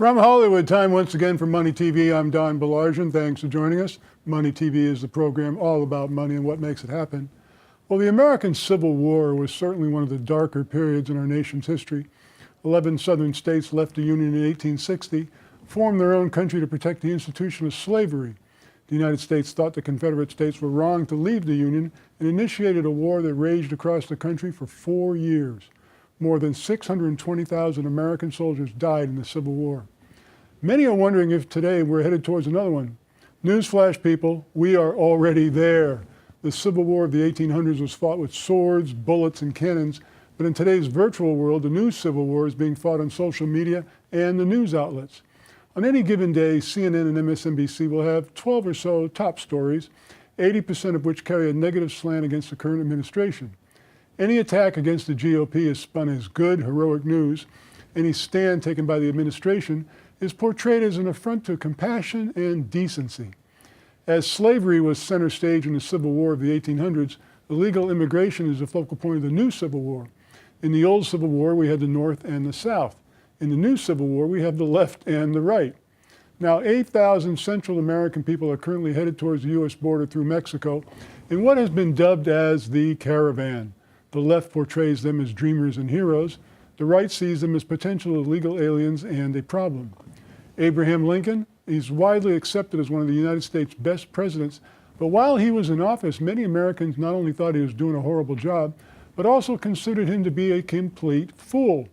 From Hollywood, time once again for Money TV. I'm Baillargeon. Thanks for joining us. Money TV is the program all about money and what makes it happen. Well, the American Civil War was certainly one of the darker periods in our nation's history. 11 southern states left the Union in 1860, formed their own country to protect the institution of slavery. The United States thought the Confederate States were wrong to leave the Union and initiated a war that raged across the country for 4 years. More than 620,000 American soldiers died in the Civil War. Many are wondering if today we're headed towards another one. Newsflash, people, we are already there. The Civil War of the 1800s was fought with swords, bullets, and cannons, but in today's virtual world, the new Civil War is being fought on social media and the news outlets. On any given day, CNN and MSNBC will have 12 or so top stories, 80% of which carry a negative slant against the current administration. Any attack against the GOP is spun as good, heroic news. Any stand taken by the administration is portrayed as an affront to compassion and decency. As slavery was center stage in the Civil War of the 1800s, illegal immigration is the focal point of the new Civil War. In the old Civil War, we had the North and the South. In the new Civil War, we have the left and the right. Now, 8,000 Central American people are currently headed towards the U.S. border through Mexico in what has been dubbed as the caravan. The left portrays them as dreamers and heroes. The right sees them as potential illegal aliens and a problem. Abraham Lincoln, he's widely accepted as one of the United States' best presidents, but while he was in office, many Americans not only thought he was doing a horrible job, but also considered him to be a complete fool.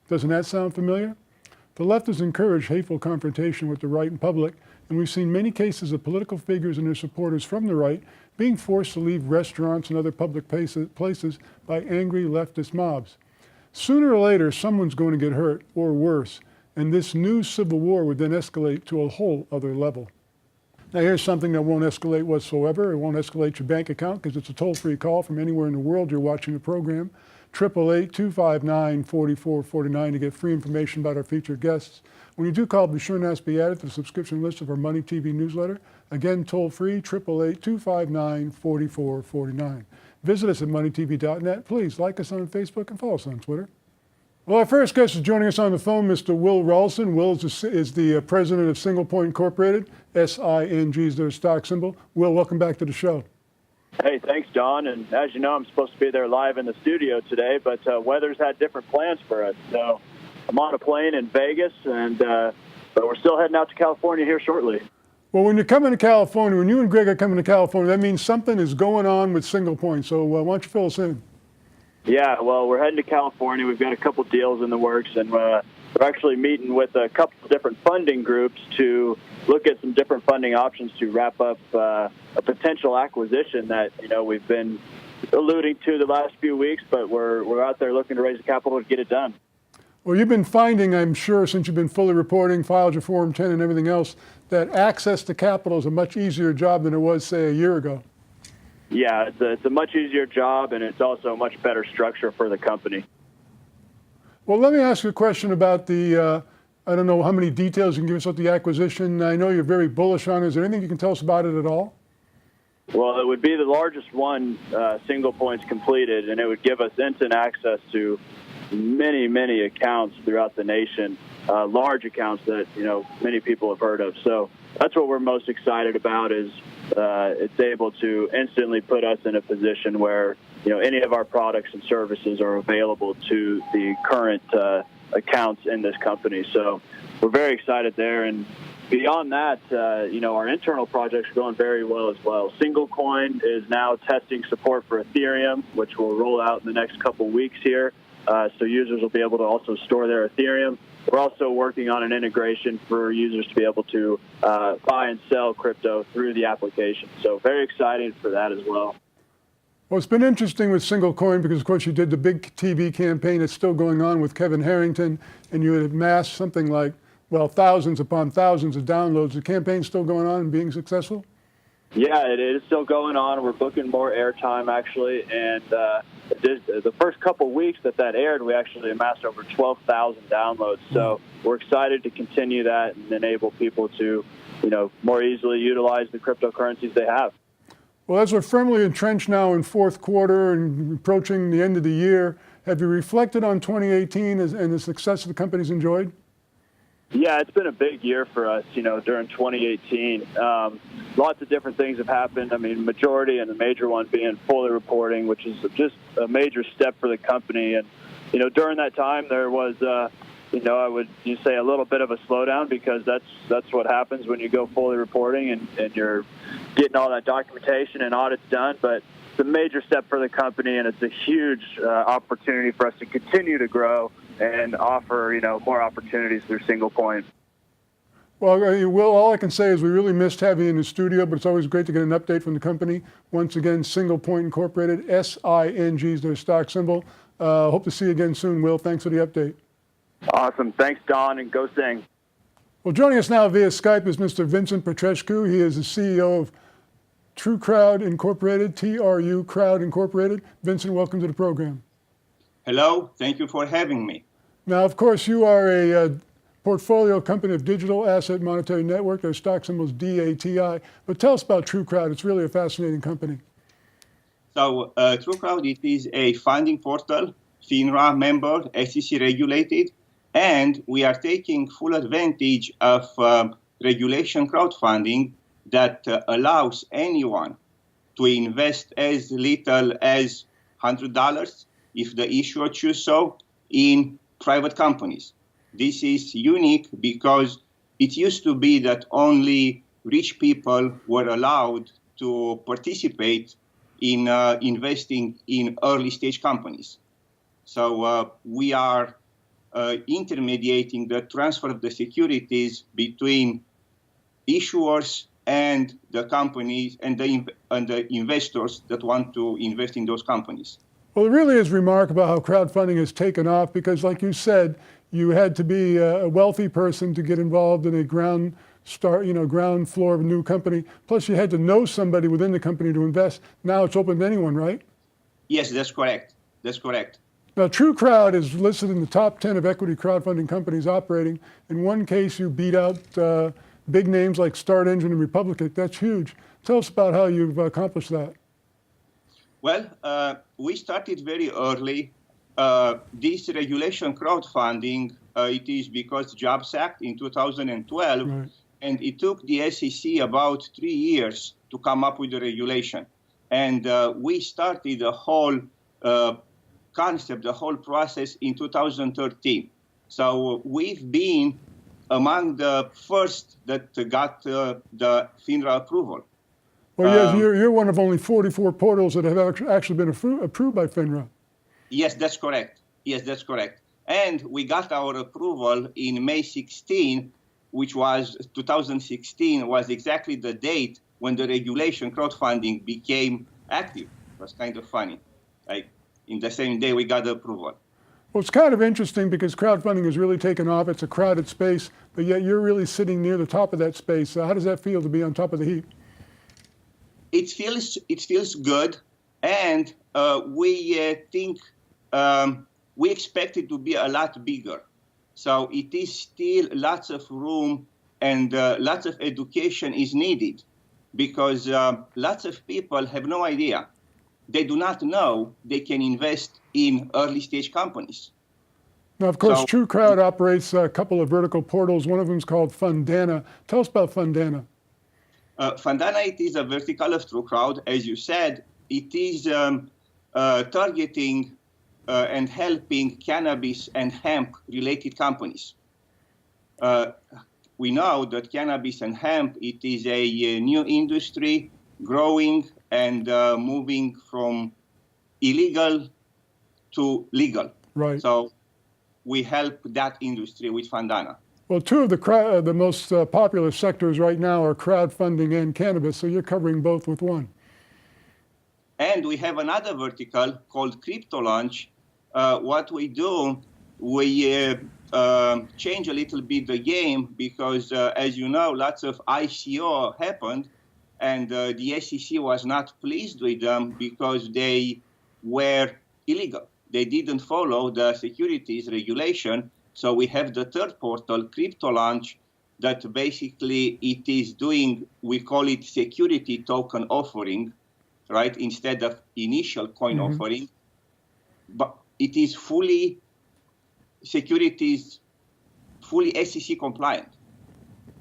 Doesn't that sound familiar? The left has encouraged hateful confrontation with the right in public, and we've seen many cases of political figures and their supporters from the right being forced to leave restaurants and other public places by angry leftist mobs. Sooner or later, someone's going to get hurt, or worse, and this new Civil War would then escalate to a whole other level. Now here's something that won't escalate whatsoever. It won't escalate your bank account because it's a toll-free call from anywhere in the world you're watching the program. 888-259-4449 to get free information about our featured guests. When you do call, be sure not to be added to the subscription list of our Money TV newsletter. Again, toll-free, 888-259-4449. Visit us at MoneyTV.net. Please like us on Facebook and follow us on Twitter. Well, our first guest is joining us on the phone, Mr. Will Ralston. Will is the president of Single Point Incorporated. SING is their stock symbol. Will, welcome back to the show. Hey, thanks, John. And as you know, I'm supposed to be there live in the studio today, but weather's had different plans for us. So I'm on a plane in Vegas, and but we're still heading out to California here shortly. Well, when you're coming to California, when you and Greg are coming to California, that means something is going on with Single Point. So why don't you fill us in? Yeah, well, we're heading to California. We've got a couple deals in the works, and we're actually meeting with a couple of different funding groups to look at some different funding options to wrap up a potential acquisition that, you know, we've been alluding to the last few weeks, but we're out there looking to raise the capital to get it done. Well, you've been finding, I'm sure, since you've been fully reporting, filed your Form 10 and everything else, that access to capital is a much easier job than it was, say, a year ago. Yeah, it's a much easier job, and it's also a much better structure for the company. Well, let me ask you a question about the, I don't know how many details you can give us about the acquisition. I know you're very bullish on it. Is there anything you can tell us about it at all? Well, it would be the largest one Single Point's completed, and it would give us instant access to many, many accounts throughout the nation, large accounts that, you know, many people have heard of. So that's what we're most excited about is it's able to instantly put us in a position where, you know, any of our products and services are available to the current accounts in this company. So we're very excited there. And beyond that, you know, our internal projects are going very well as well. Single Coin is now testing support for Ethereum, which will roll out in the next couple weeks here. So users will be able to also store their Ethereum. We're also working on an integration for users to be able to buy and sell crypto through the application. So very excited for that as well. Well, it's been interesting with Single Coin because, of course, you did the big TV campaign that's still going on with Kevin Harrington, and you had amassed something like, well, thousands upon thousands of downloads. The campaign's still going on and being successful? Yeah, it is still going on. We're booking more airtime, actually, and the first couple weeks that aired, we actually amassed over 12,000 downloads. So we're excited to continue that and enable people to, you know, more easily utilize the cryptocurrencies they have. Well, as we're firmly entrenched now in fourth quarter and approaching the end of the year, have you reflected on 2018 and the success the company's enjoyed? Yeah, it's been a big year for us, during 2018. Lots of different things have happened. I mean, majority and the major one being fully reporting, which is just a major step for the company. And, during that time, there was, I would just say a little bit of a slowdown, because that's what happens when you go fully reporting and you're getting all that documentation and audits done. But it's a major step for the company, and it's a huge opportunity for us to continue to grow and offer, more opportunities through Single Point. Well, Will, all I can say is we really missed having you in the studio, but it's always great to get an update from the company. Once again, Single Point Incorporated, SING is their stock symbol. Hope to see you again soon, Will. Thanks for the update. Awesome. Thanks, Don, and go Sing. Well, joining us now via Skype is Mr. Vincent Petrescu. He is the CEO of True Crowd Incorporated, TRU Crowd Incorporated. Vincent, welcome to the program. Hello, thank you for having me. Now, of course, you are a portfolio company of Digital Asset Monetary Network. Their stock symbol is DATI. But tell us about True Crowd. It's really a fascinating company. So, True Crowd, it is a funding portal, FINRA member, SEC regulated, and we are taking full advantage of regulation crowdfunding that allows anyone to invest as little as $100, if the issuer chooses so, in private companies. This is unique because it used to be that only rich people were allowed to participate in investing in early stage companies. So we are intermediating the transfer of the securities between issuers and the companies and the investors that want to invest in those companies. Well, it really is remarkable how crowdfunding has taken off, because like you said, you had to be a wealthy person to get involved in a ground floor of a new company. Plus you had to know somebody within the company to invest. Now it's open to anyone, right? Yes, that's correct. That's correct. Now, True Crowd is listed in the top 10 of equity crowdfunding companies operating. In one case, you beat out big names like Start Engine and Republic. That's huge. Tell us about how you've accomplished that. Well, we started very early. This regulation crowdfunding, it is because Jobs Act in 2012, right. And it took the SEC about 3 years to come up with the regulation. And we started the whole concept, the whole process in 2013. So we've been among the first that got the FINRA approval. Well, yes, you're one of only 44 portals that have actually been approved by FINRA. Yes, that's correct. Yes, that's correct. And we got our approval in May 16, which was 2016, was exactly the date when the regulation crowdfunding became active. It was kind of funny. Like in the same day we got the approval. Well, it's kind of interesting because crowdfunding has really taken off. It's a crowded space, but yet you're really sitting near the top of that space. How does that feel to be on top of the heap? It feels good, and we think we expect it to be a lot bigger. So it is still lots of room, and lots of education is needed, because lots of people have no idea. They do not know they can invest in early stage companies. Now, of course, True Crowd operates a couple of vertical portals. One of them is called Fundana. Tell us about Fundana. Fundana, it is a vertical of True Crowd. As you said, it is targeting and helping cannabis and hemp-related companies. We know that cannabis and hemp, it is a new industry, growing and moving from illegal to legal. Right. So we help that industry with Fundana. Well, two of the most popular sectors right now are crowdfunding and cannabis, so you're covering both with one. And we have another vertical called Crypto Launch. What we do, we change a little bit the game because, as you know, lots of ICO happened, and the SEC was not pleased with them because they were illegal. They didn't follow the securities regulation. So we have the third portal, Crypto Launch, that basically it is doing, we call it security token offering, right, instead of initial coin offering. But it is fully securities fully SEC compliant.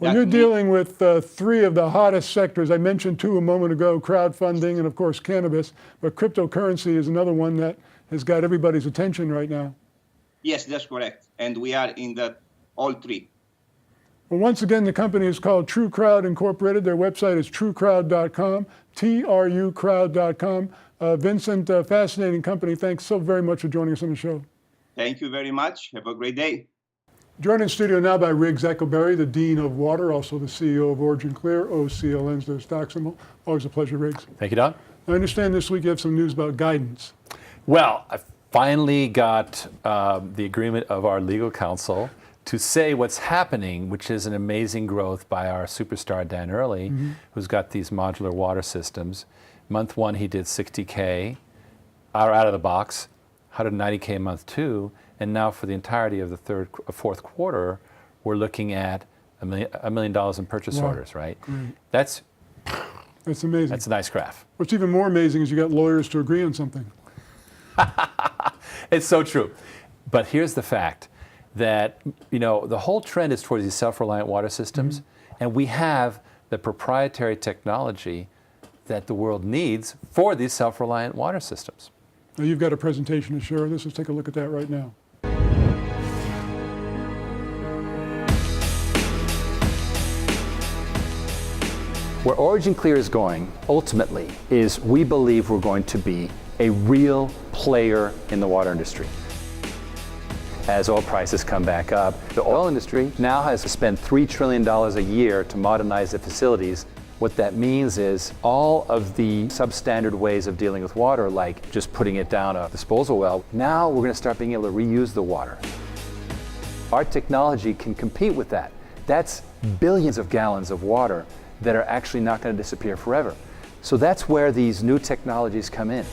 Well, That you're means- dealing with three of the hottest sectors. I mentioned two a moment ago, crowdfunding and, of course, cannabis. But cryptocurrency is another one that has got everybody's attention right now. Yes, that's correct. And we are in all three. Well, once again, the company is called True Crowd Incorporated. Their website is truecrowd.com, trucrowd.com. Vincent, fascinating company. Thanks so very much for joining us on the show. Thank you very much. Have a great day. Joined in studio now by Riggs Eckelberry, the Dean of Water, also the CEO of Origin Clear, OCLN's their stock symbol. Always a pleasure, Riggs. Thank you, Don. I understand this week you have some news about guidance. Well, I finally got the agreement of our legal counsel to say what's happening, which is an amazing growth by our superstar Dan Early, who's got these modular water systems. Month one, he did 60K out of the box, 190K month two, and now for the entirety of the fourth quarter, we're looking at $1 million in purchase orders, right? That's amazing. a nice graph. What's even more amazing is you got lawyers to agree on something. It's so true. But here's the fact that, the whole trend is towards these self-reliant water systems, and we have the proprietary technology that the world needs for these self-reliant water systems. Now, you've got a presentation to share with us. Let's take a look at that right now. Where Origin Clear is going, ultimately, is we believe we're going to be a real player in the water industry. As oil prices come back up, the oil industry now has to spend $3 trillion a year to modernize the facilities. What that means is all of the substandard ways of dealing with water, like just putting it down a disposal well, now we're going to start being able to reuse the water. Our technology can compete with that. That's billions of gallons of water that are actually not going to disappear forever. So that's where these new technologies come in.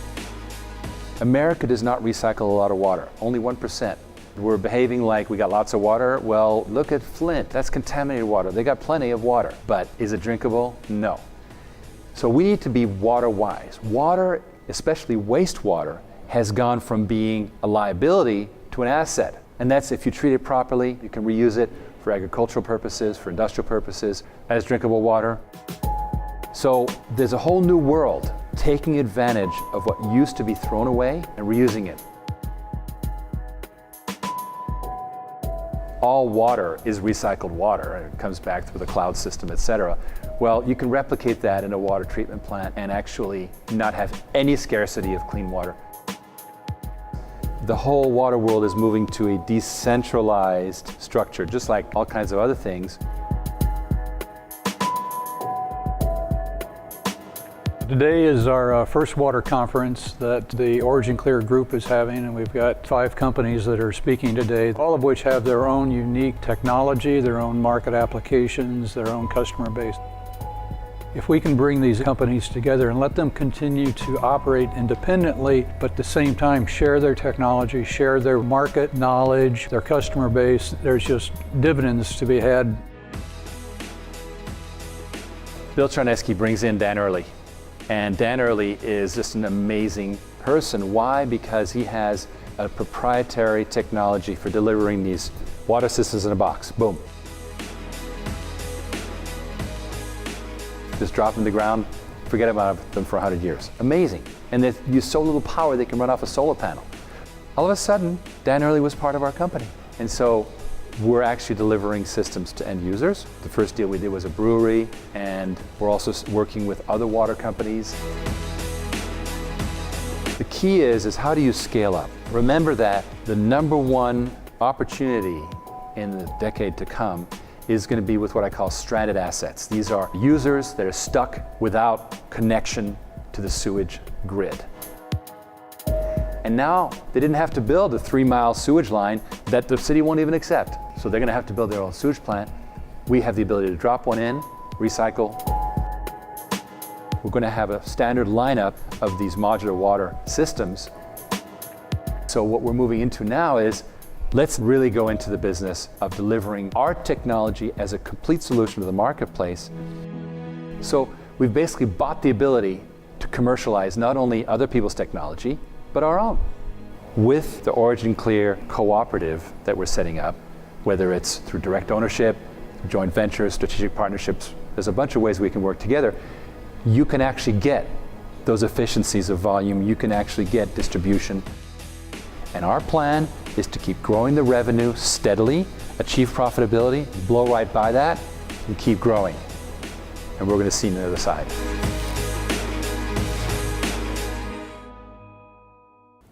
America does not recycle a lot of water, only 1%. We're behaving like we got lots of water. Well, look at Flint, that's contaminated water. They got plenty of water, but is it drinkable? No. So we need to be water wise. Water, especially wastewater, has gone from being a liability to an asset. And that's if you treat it properly, you can reuse it for agricultural purposes, for industrial purposes, as drinkable water. So there's a whole new world taking advantage of what used to be thrown away and reusing it. All water is recycled water, and it comes back through the cloud system, et cetera. Well, you can replicate that in a water treatment plant and actually not have any scarcity of clean water. The whole water world is moving to a decentralized structure, just like all kinds of other things. Today is our first water conference that the Origin Clear group is having, and we've got 5 companies that are speaking today, all of which have their own unique technology, their own market applications, their own customer base. If we can bring these companies together and let them continue to operate independently, but at the same time share their technology, share their market knowledge, their customer base, there's just dividends to be had. Bill Charneski brings in Dan Early. And Dan Early is just an amazing person. Why? Because he has a proprietary technology for delivering these water systems in a box. Boom. Just drop them to the ground, forget about them for 100 years. Amazing. And they use so little power they can run off a solar panel. All of a sudden, Dan Early was part of our company. And so we're actually delivering systems to end users. The first deal we did was a brewery, and we're also working with other water companies. The key is how do you scale up? Remember that the number one opportunity in the decade to come is going to be with what I call stranded assets. These are users that are stuck without connection to the sewage grid. And now they didn't have to build a 3-mile sewage line that the city won't even accept. So they're going to have to build their own sewage plant. We have the ability to drop one in, recycle. We're going to have a standard lineup of these modular water systems. So what we're moving into now is let's really go into the business of delivering our technology as a complete solution to the marketplace. So we've basically bought the ability to commercialize not only other people's technology, but our own. With the Origin Clear cooperative that we're setting up, whether it's through direct ownership, joint ventures, strategic partnerships. There's a bunch of ways we can work together. You can actually get those efficiencies of volume. You can actually get distribution. And our plan is to keep growing the revenue steadily, achieve profitability, blow right by that, and keep growing. And we're going to see on the other side.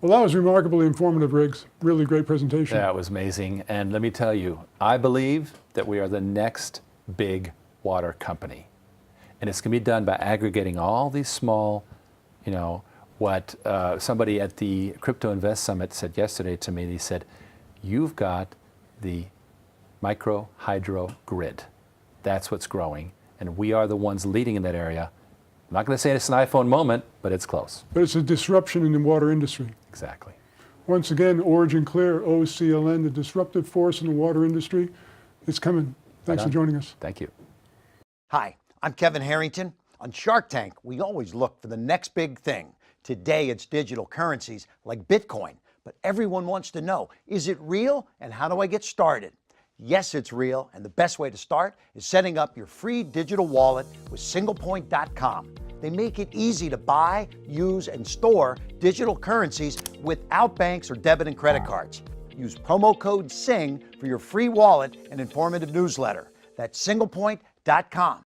Well, that was remarkably informative, Riggs. Really great presentation. That was amazing. And let me tell you, I believe that we are the next big water company. And it's going to be done by aggregating all these small, what somebody at the Crypto Invest Summit said yesterday to me. He said, you've got the micro hydro grid. That's what's growing. And we are the ones leading in that area. I'm not going to say it's an iPhone moment, but it's close. But it's a disruption in the water industry. Exactly. Once again, Origin Clear, OCLN, the disruptive force in the water industry. It's coming. Thanks for joining us. Thank you. Hi, I'm Kevin Harrington. On Shark Tank, we always look for the next big thing. Today, it's digital currencies like Bitcoin. But everyone wants to know, is it real and how do I get started? Yes, it's real, and the best way to start is setting up your free digital wallet with SinglePoint.com. They make it easy to buy, use, and store digital currencies without banks or debit and credit cards. Use promo code SING for your free wallet and informative newsletter. That's SinglePoint.com.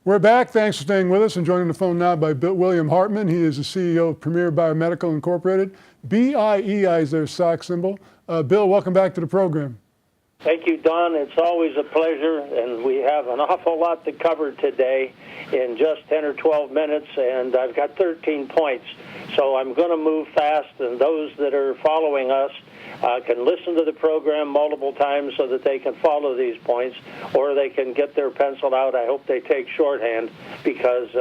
We're back. Thanks for staying with us and joining the phone now by William Hartman. He is the CEO of Premier Biomedical Incorporated. BIEI is their stock symbol. Bill, welcome back to the program. Thank you, Don. It's always a pleasure, and we have an awful lot to cover today in just 10 or 12 minutes, and I've got 13 points. So I'm going to move fast, and those that are following us can listen to the program multiple times so that they can follow these points, or they can get their pencil out. I hope they take shorthand, because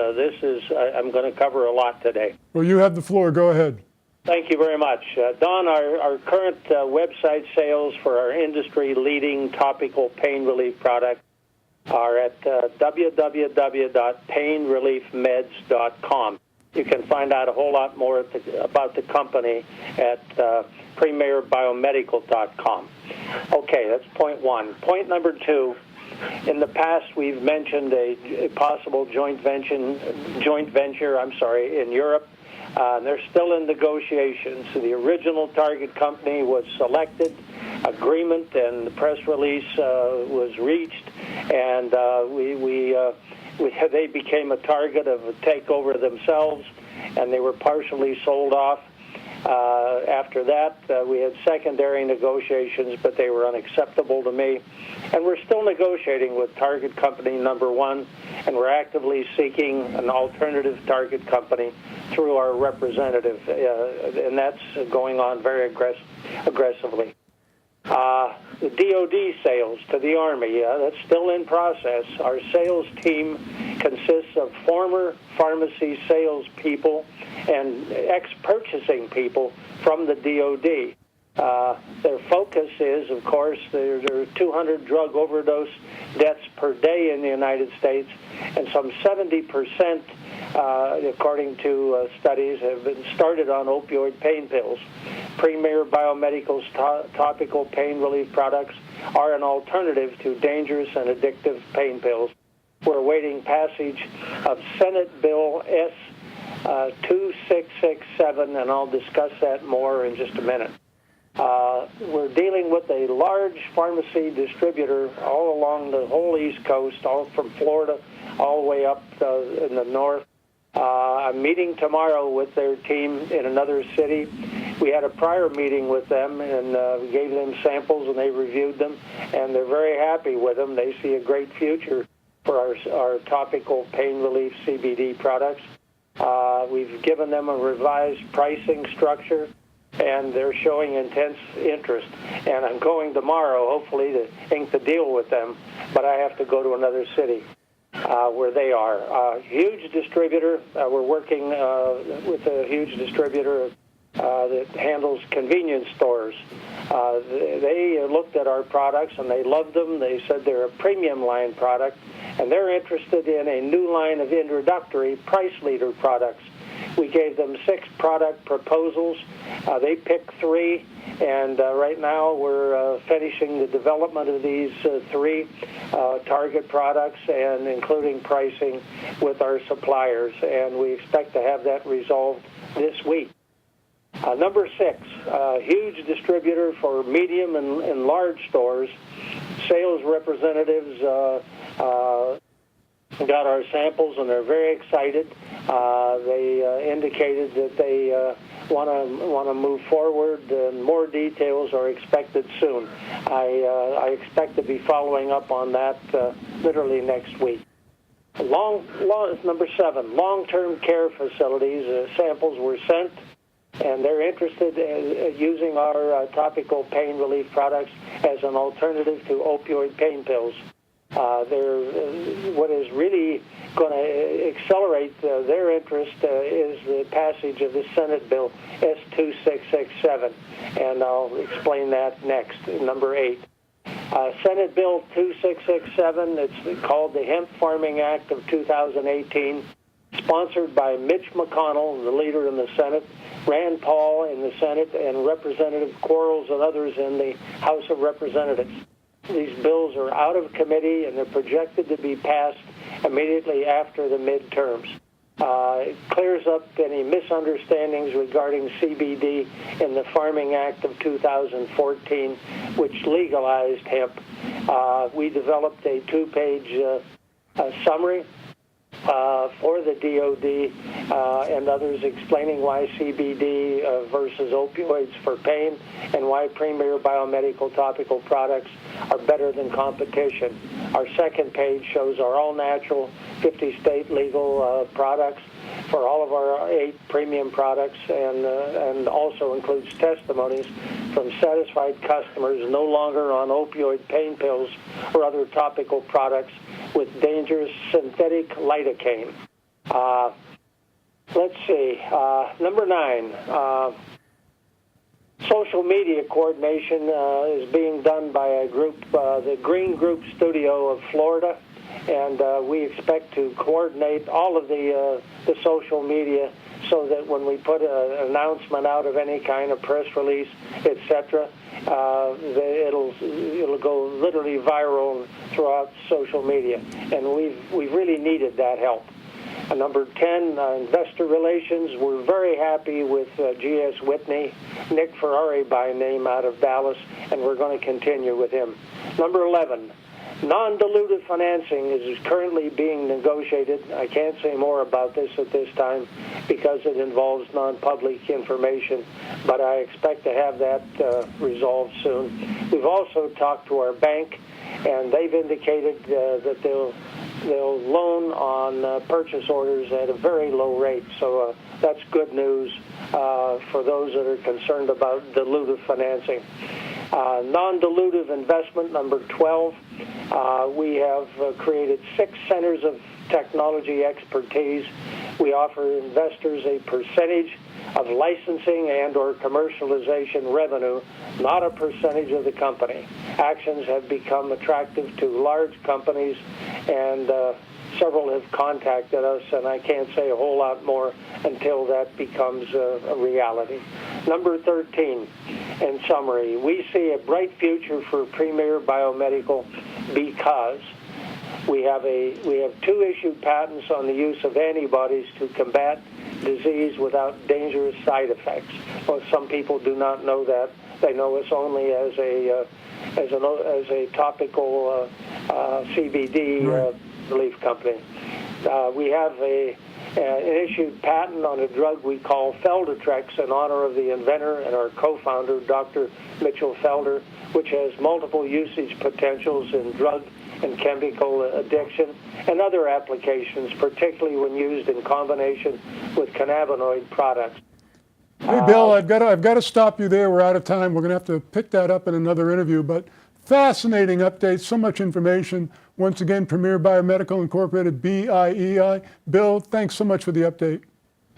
I'm going to cover a lot today. Well, you have the floor. Go ahead. Thank you very much. Don, our current website sales for our industry-leading topical pain relief product are at www.painreliefmeds.com. You can find out a whole lot more about the company at premierbiomedical.com. Okay, that's point one. Point number two, in the past we've mentioned a possible joint venture in Europe. They're still in negotiations. So the original target company was selected, agreement and the press release was reached, and they became a target of a takeover themselves, and they were partially sold off. After that, we had secondary negotiations, but they were unacceptable to me. And we're still negotiating with target company number one, and we're actively seeking an alternative target company through our representative, and that's going on very aggressively. The DOD sales to the Army, that's still in process. Our sales team consists of former pharmacy salespeople and ex-purchasing people from the DOD. Their focus is, of course, there are 200 drug overdose deaths per day in the United States, and some 70%, according to studies, have been started on opioid pain pills. Premier Biomedical's topical pain relief products are an alternative to dangerous and addictive pain pills. We're awaiting passage of Senate Bill S. 2667, and I'll discuss that more in just a minute. We're dealing with a large pharmacy distributor all along the whole East Coast, all from Florida all the way up in the north. I'm meeting tomorrow with their team in another city. We had a prior meeting with them, and we gave them samples, and they reviewed them, and they're very happy with them. They see a great future for our topical pain relief CBD products. We've given them a revised pricing structure, and they're showing intense interest. And I'm going tomorrow, hopefully, to ink the deal with them, but I have to go to another city where they are. Huge distributor. We're working with a huge distributor that handles convenience stores. They looked at our products, and they loved them. They said they're a premium line product, and they're interested in a new line of introductory price leader products. We gave them 6 product proposals. They picked 3, and right now we're finishing the development of these 3 target products and including pricing with our suppliers, and we expect to have that resolved this week. Number 6, huge distributor for medium and large stores. Sales representatives got our samples, and they're very excited. They indicated that they want to move forward, and more details are expected soon. I expect to be following up on that literally next week. Number 7, long-term care facilities. Samples were sent, and they're interested in using our topical pain relief products as an alternative to opioid pain pills. What is really going to accelerate their interest is the passage of the Senate Bill S2667, and I'll explain that next, number 8. Senate Bill 2667, it's called the Hemp Farming Act of 2018, sponsored by Mitch McConnell, the leader in the Senate, Rand Paul in the Senate, and Representative Quarles and others in the House of Representatives. These bills are out of committee, and they're projected to be passed immediately after the midterms. It clears up any misunderstandings regarding CBD in the Farming Act of 2014, which legalized hemp. We developed a 2-page summary for the DOD and others, explaining why CBD versus opioids for pain and why Premier Biomedical topical products are better than competition. Our second page shows our all-natural 50-state legal products for all of our 8 premium products, and also includes testimonies from satisfied customers no longer on opioid pain pills or other topical products with dangerous synthetic lidocaine. Let's see. Number 9. Social media coordination is being done by a group, the Green Group Studio of Florida, and we expect to coordinate all of the social media so that when we put an announcement out of any kind of press release, etc., it'll go literally viral throughout social media, and we've really needed that help. Number 10, investor relations. We're very happy with G.S. Whitney, Nick Ferrari by name, out of Dallas, and we're going to continue with him. Number 11, non-dilutive financing is currently being negotiated. I can't say more about this at this time because it involves non-public information, but I expect to have that resolved soon. We've also talked to our bank, and they've indicated that they'll loan on purchase orders at a very low rate, so that's good news for those that are concerned about dilutive financing. Non-dilutive investment, number 12. We have created 6 centers of technology expertise. We offer investors a percentage of licensing and or commercialization revenue, not a percentage of the company. Actions have become attractive to large companies, and several have contacted us, and I can't say a whole lot more until that becomes a reality. Number 13, in summary, we see a bright future for Premier Biomedical because we have 2 issued patents on the use of antibodies to combat disease without dangerous side effects. Well, some people do not know that. They know us only as a topical CBD relief company. We have an issued patent on a drug we call Feldertrex in honor of the inventor and our co-founder, Dr. Mitchell Felder, which has multiple usage potentials in drug and chemical addiction and other applications, particularly when used in combination with cannabinoid products. Hey, Bill, I've got to stop you there. We're out of time. We're going to have to pick that up in another interview. But fascinating updates, so much information. Once again, Premier Biomedical Incorporated, BIEI. Bill, thanks so much for the update.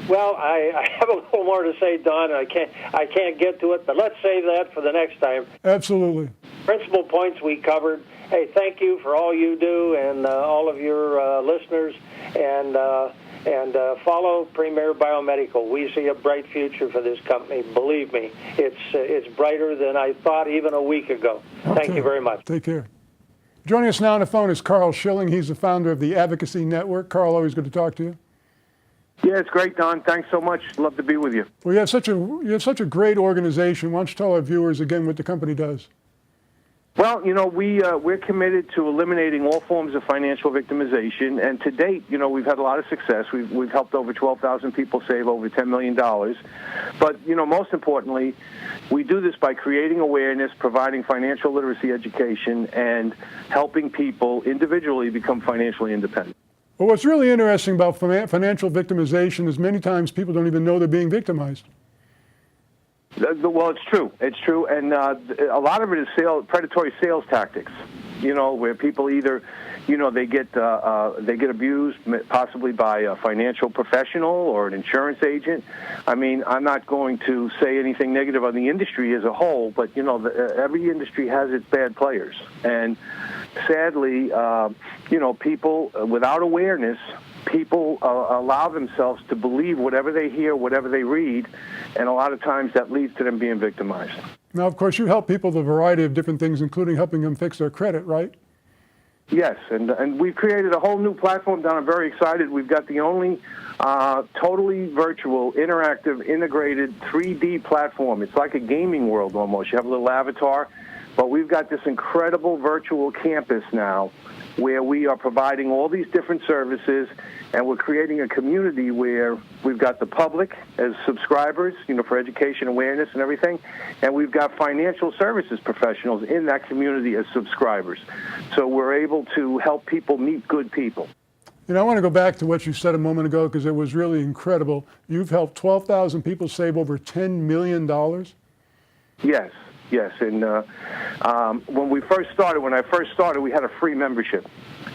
Well, I have a little more to say, Don. I can't get to it, but let's save that for the next time. Absolutely. Principal points we covered. Hey, thank you for all you do and all of your listeners. And And follow Premier Biomedical. We see a bright future for this company. Believe me, it's brighter than I thought even a week ago. Okay. Thank you very much. Take care. Joining us now on the phone is Carl Schilling. He's the founder of the Advocacy Network. Carl, always good to talk to you. Yeah, it's great, Don. Thanks so much. Love to be with you. Well, you have such a great organization. Why don't you tell our viewers again what the company does? Well, we're committed to eliminating all forms of financial victimization, and to date, we've had a lot of success. We've helped over 12,000 people save over $10 million. But, most importantly, we do this by creating awareness, providing financial literacy education, and helping people individually become financially independent. Well, what's really interesting about financial victimization is many times people don't even know they're being victimized. Well, it's true. It's true, and a lot of it is predatory sales tactics. Where people either, they get abused, possibly by a financial professional or an insurance agent. I mean, I'm not going to say anything negative on the industry as a whole, but every industry has its bad players, and sadly, people without awareness. People allow themselves to believe whatever they hear, whatever they read, and a lot of times that leads to them being victimized. Now, of course, you help people with a variety of different things, including helping them fix their credit, right? Yes, and we've created a whole new platform, Don. I'm very excited. We've got the only totally virtual, interactive, integrated 3D platform. It's like a gaming world almost. You have a little avatar, but we've got this incredible virtual campus now where we are providing all these different services, and we're creating a community where we've got the public as subscribers, for education, awareness, and everything, and we've got financial services professionals in that community as subscribers. So we're able to help people meet good people. I want to go back to what you said a moment ago because it was really incredible. You've helped 12,000 people save over $10 million? Yes. Yes, and when I first started, we had a free membership,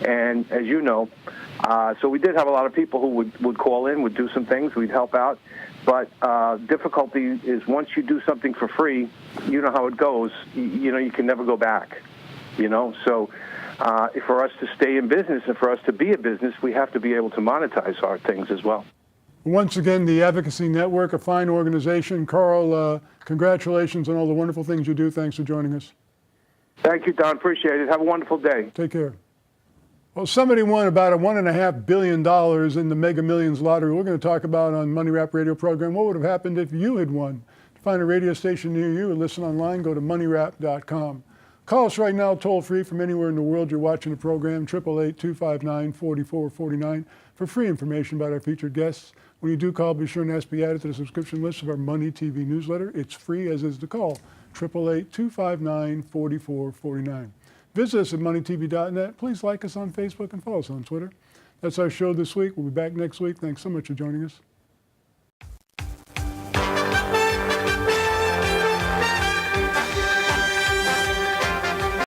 and as you know, so we did have a lot of people who would call in, would do some things, we'd help out, but difficulty is once you do something for free, you know how it goes, you can never go back, so for us to stay in business and for us to be a business, we have to be able to monetize our things as well. Once again, the Advocacy Network, a fine organization. Carl, congratulations on all the wonderful things you do. Thanks for joining us. Thank you, Don. Appreciate it. Have a wonderful day. Take care. Well, somebody won about $1.5 billion in the Mega Millions lottery. We're going to talk about on Money Wrap radio program what would have happened if you had won. To find a radio station near you and listen online, go to moneywrap.com. Call us right now, toll free from anywhere in the world you're watching the program, 888-259-4449, for free information about our featured guests. When you do call, be sure and ask to be added to the subscription list of our Money TV newsletter. It's free, as is the call, 888-259-4449. Visit us at MoneyTV.net. Please like us on Facebook and follow us on Twitter. That's our show this week. We'll be back next week. Thanks so much for joining us.